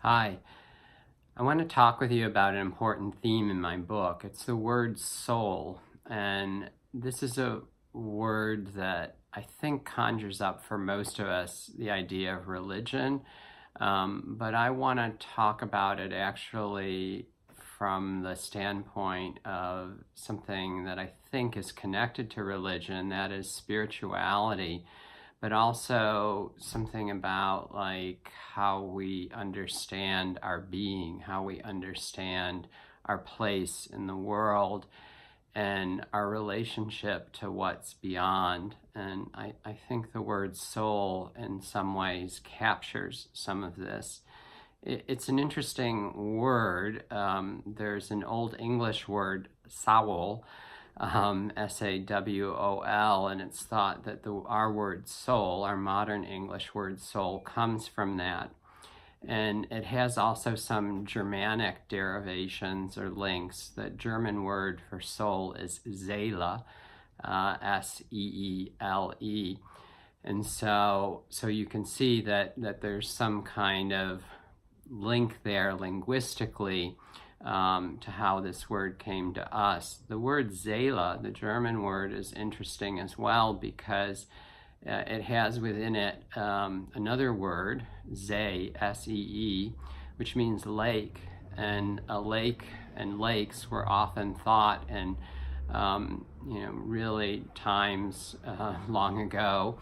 Hi, I want to talk with you about an important theme in my book. It's the word soul, and this is a word that I think conjures up for most of us the idea of religion, but I want to talk about it actually from the standpoint of something that I think is connected to religion, that is spirituality, but also something about like how we understand our being, how we understand our place in the world and our relationship to what's beyond. And I think the word soul in some ways captures some of this. It's an interesting word. There's an Old English word, sawl, S-A-W-O-L, and it's thought that our word soul, our modern English word soul, comes from that. And it has also some Germanic derivations or links. The German word for soul is Seele, S-E-E-L-E. And so you can see that there's some kind of link there linguistically to how this word came to us. The word Seele, the German word, is interesting as well because it has within it another word, See, S-E-E, which means lake. And a lake and lakes were often thought in, really times long ago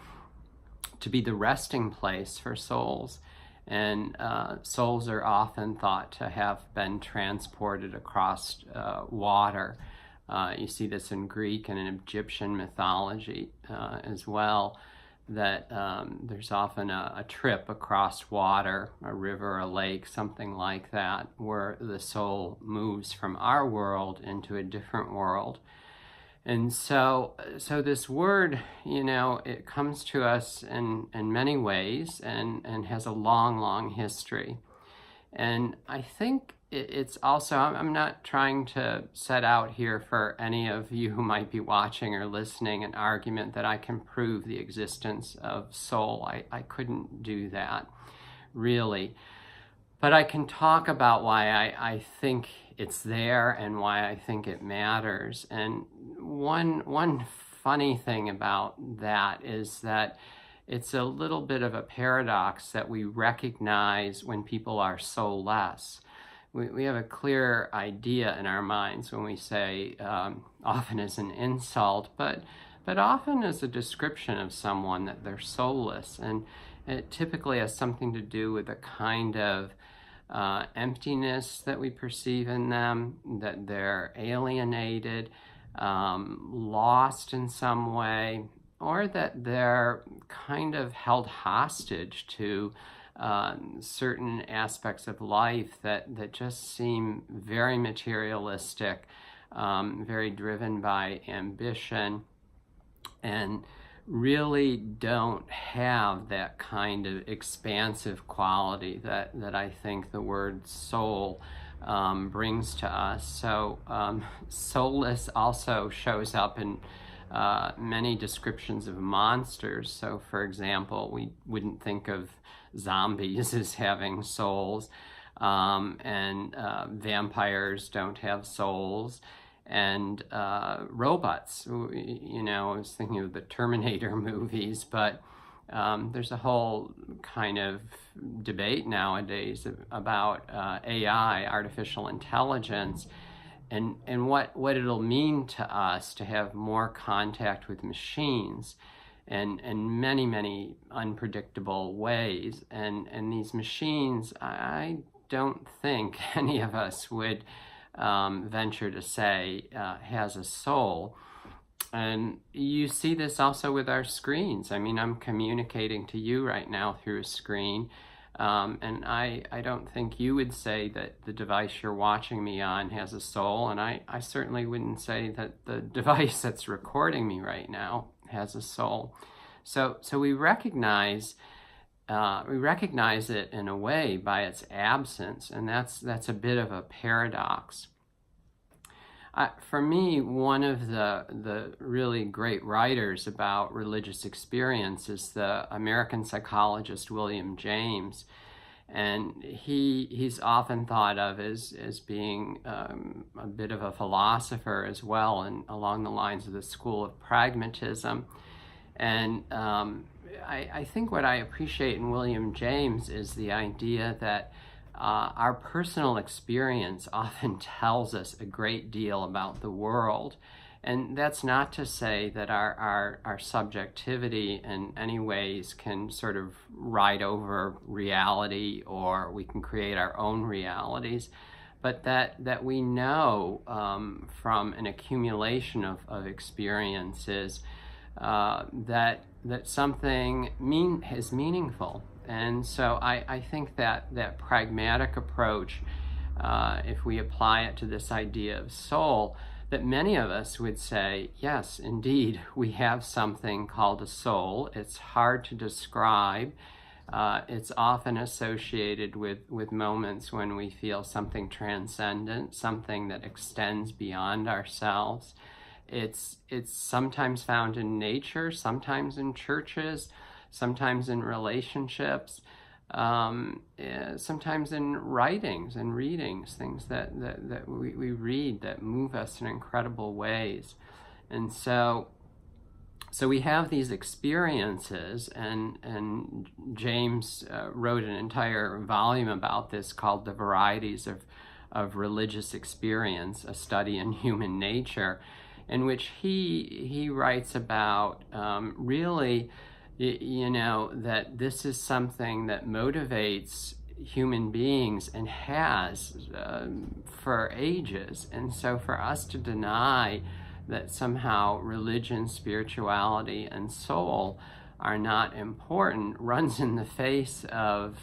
to be the resting place for souls. And souls are often thought to have been transported across water. You see this in Greek and in Egyptian mythology as well, that there's often a trip across water, a river, a lake, something like that, where the soul moves from our world into a different world. And so this word, it comes to us in many ways and has a long, long history. And I think it's also, I'm not trying to set out here for any of you who might be watching or listening an argument that I can prove the existence of soul. I couldn't do that, really. But I can talk about why I think it's there and why I think it matters. And one funny thing about that is that it's a little bit of a paradox that we recognize when people are soulless. We have a clear idea in our minds when we say, often as an insult, but often as a description of someone that they're soulless. And it typically has something to do with a kind of emptiness that we perceive in them, that they're alienated, lost in some way, or that they're kind of held hostage to certain aspects of life that just seem very materialistic, very driven by ambition, and really don't have that kind of expansive quality that I think the word soul brings to us. So soulless also shows up in many descriptions of monsters. So for example, we wouldn't think of zombies as having souls, and vampires don't have souls. And robots, I was thinking of the Terminator movies, but there's a whole kind of debate nowadays about AI, artificial intelligence, and what it'll mean to us to have more contact with machines and many, many unpredictable ways. And these machines, I don't think any of us would venture to say has a soul. And you see this also with our screens. I mean, I'm communicating to you right now through a screen, and I don't think you would say that the device you're watching me on has a soul, and I certainly wouldn't say that the device that's recording me right now has a soul. So we recognize it in a way by its absence, and that's a bit of a paradox. For me, one of the really great writers about religious experience is the American psychologist William James. And he's often thought of as being a bit of a philosopher as well, and along the lines of the school of pragmatism. And I think what I appreciate in William James is the idea that our personal experience often tells us a great deal about the world. And that's not to say that our subjectivity in any ways can sort of ride over reality, or we can create our own realities, but that we know from an accumulation of experiences that something is meaningful. And so I think that pragmatic approach, if we apply it to this idea of soul, that many of us would say, yes, indeed, we have something called a soul. It's hard to describe. It's often associated with moments when we feel something transcendent, something that extends beyond ourselves. It's sometimes found in nature, sometimes in churches, sometimes in relationships, sometimes in writings and readings, things that we read that move us in incredible ways. And so we have these experiences, and James wrote an entire volume about this called The Varieties of Religious Experience, a study in human nature, in which he writes about really, that this is something that motivates human beings and has for ages. And so for us to deny that somehow religion, spirituality, and soul are not important runs in the face of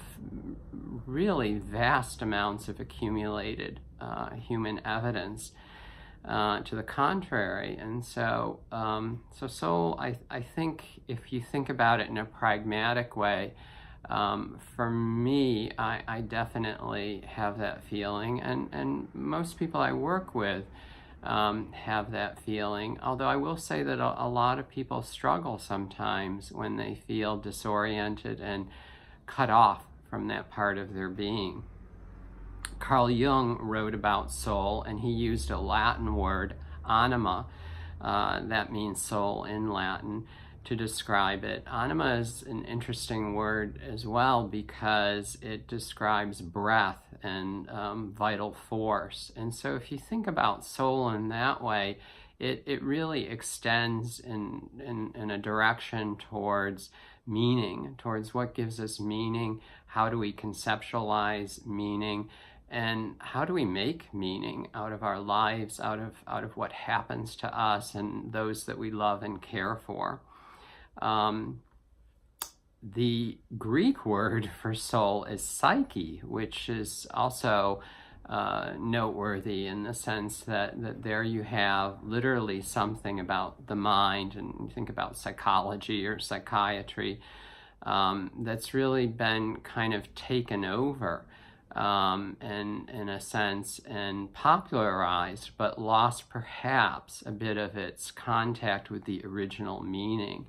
really vast amounts of accumulated human evidence to the contrary. And so soul, I think, if you think about it in a pragmatic way, for me, I definitely have that feeling, and most people I work with have that feeling. Although I will say that a lot of people struggle sometimes when they feel disoriented and cut off from that part of their being. Carl Jung wrote about soul, and he used a Latin word, anima, that means soul in Latin, to describe it. Anima is an interesting word as well because it describes breath and vital force. And so if you think about soul in that way, it really extends in a direction towards meaning, towards what gives us meaning, how do we conceptualize meaning, and how do we make meaning out of our lives, out of what happens to us and those that we love and care for. The Greek word for soul is psyche, which is also noteworthy in the sense that there you have literally something about the mind, and you think about psychology or psychiatry, that's really been kind of taken over and in a sense and popularized, but lost perhaps a bit of its contact with the original meaning.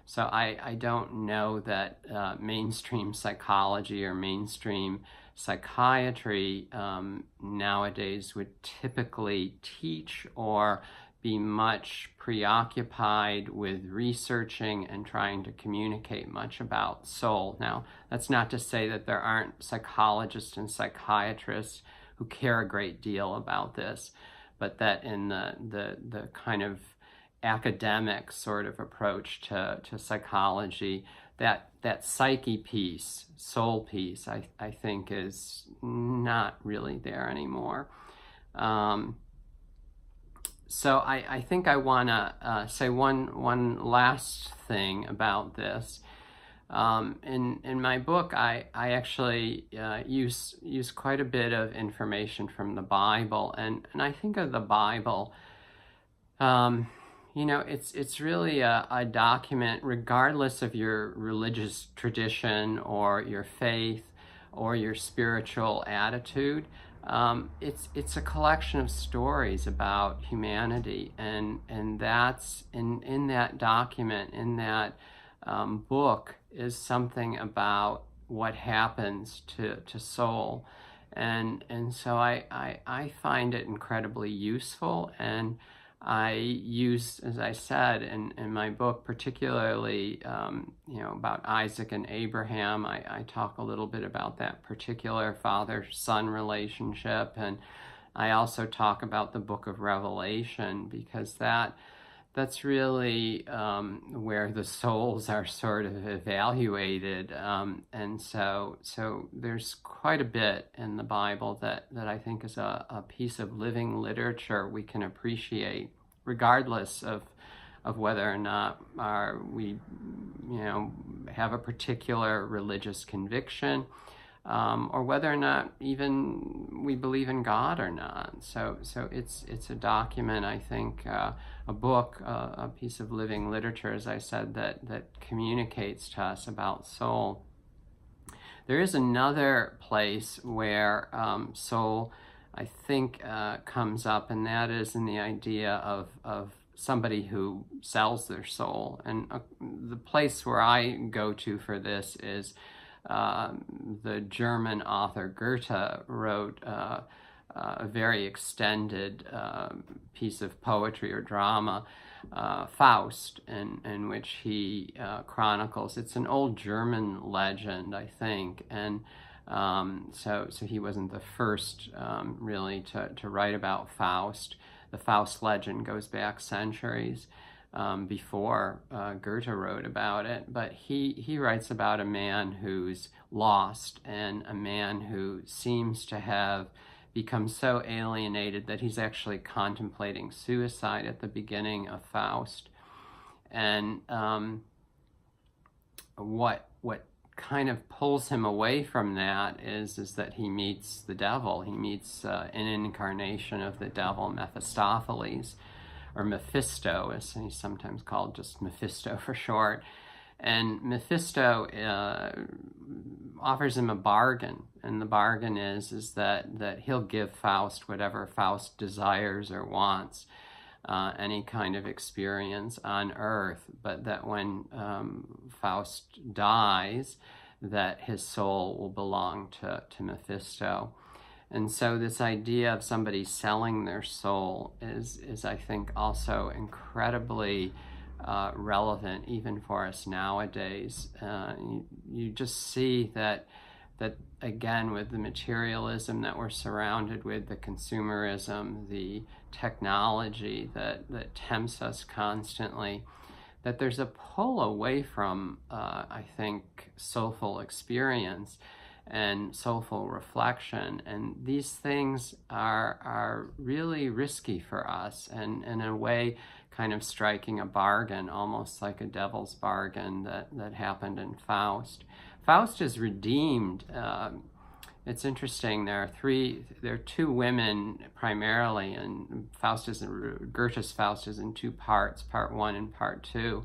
So I don't know that mainstream psychology or mainstream psychiatry nowadays would typically teach or be much preoccupied with researching and trying to communicate much about soul. Now, that's not to say that there aren't psychologists and psychiatrists who care a great deal about this, but that in the kind of academic sort of approach to psychology, that psyche piece, soul piece, I think is not really there anymore. So I think I want to say one last thing about this. In my book, I actually use quite a bit of information from the Bible, and I think of the Bible, it's really a document, regardless of your religious tradition or your faith or your spiritual attitude. It's a collection of stories about humanity, and that's in that document, in that book, is something about what happens to soul. And so I find it incredibly useful, and I use, as I said in my book, particularly about Isaac and Abraham. I talk a little bit about that particular father-son relationship, and I also talk about the book of Revelation, because that's really where the souls are sort of evaluated. And so there's quite a bit in the Bible that I think is a piece of living literature we can appreciate, regardless of whether or not we have a particular religious conviction, or whether or not even we believe in God or not. So it's a document, I think, a book, a piece of living literature, as I said, that communicates to us about soul. There is another place where soul, I think, comes up, and that is in the idea of somebody who sells their soul. And the place where I go to for this is the German author Goethe wrote a very extended piece of poetry or drama, Faust, in which he chronicles. It's an old German legend, I think, and so he wasn't the first really to write about Faust. The Faust legend goes back centuries. Before Goethe wrote about it, but he writes about a man who's lost, and a man who seems to have become so alienated that he's actually contemplating suicide at the beginning of Faust. And what kind of pulls him away from that is that he meets the devil. He meets an incarnation of the devil, Mephistopheles, or Mephisto, as he's sometimes called, just Mephisto for short. And Mephisto offers him a bargain, and the bargain is that he'll give Faust whatever Faust desires or wants, any kind of experience on earth, but that when Faust dies, that his soul will belong to Mephisto. And so this idea of somebody selling their soul is I think, also incredibly relevant even for us nowadays. You just see that again, with the materialism that we're surrounded with, the consumerism, the technology that tempts us constantly, that there's a pull away from, I think, soulful experience and soulful reflection. And these things are really risky for us, and in a way kind of striking a bargain, almost like a devil's bargain that happened in Faust. Faust is redeemed. It's interesting, there are two women primarily, and Goethe's Faust is in two parts, part one and part two.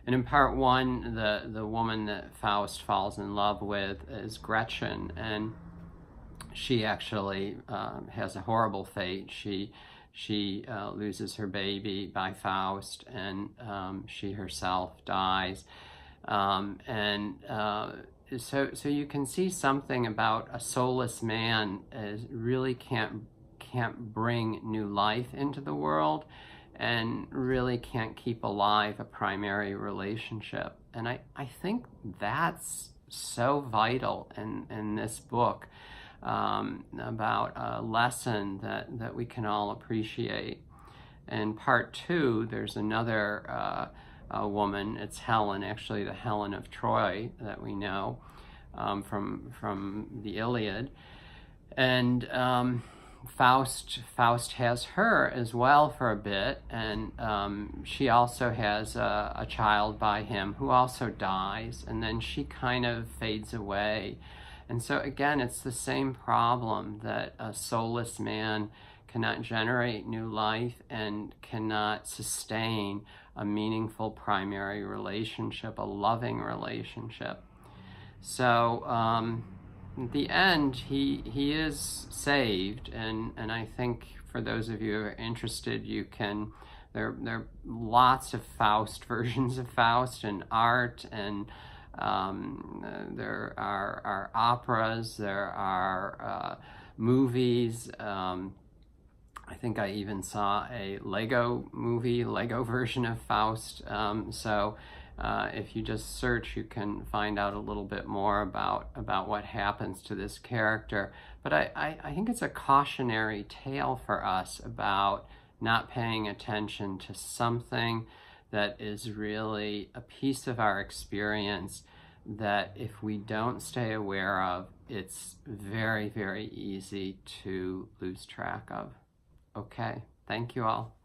And in part one, the woman that Faust falls in love with is Gretchen, and she actually has a horrible fate. She loses her baby by Faust, and she herself dies. So you can see something about a soulless man really can't bring new life into the world, and really can't keep alive a primary relationship. And I think that's so vital in this book, about a lesson that we can all appreciate. In part two, there's another woman. It's Helen, actually the Helen of Troy that we know from the Iliad. And Faust has her as well for a bit, and she also has a child by him who also dies, and then she kind of fades away. And so again, it's the same problem, that a soulless man cannot generate new life and cannot sustain a meaningful primary relationship, a loving relationship. So at the end, he is saved, and I think for those of you who are interested, there are lots of Faust versions of Faust, and art, and There are operas, there are movies. I think I even saw a Lego movie, Lego version of Faust. If you just search, you can find out a little bit more about what happens to this character. But I think it's a cautionary tale for us about not paying attention to something that is really a piece of our experience that if we don't stay aware of, it's very, very easy to lose track of. Okay, thank you all.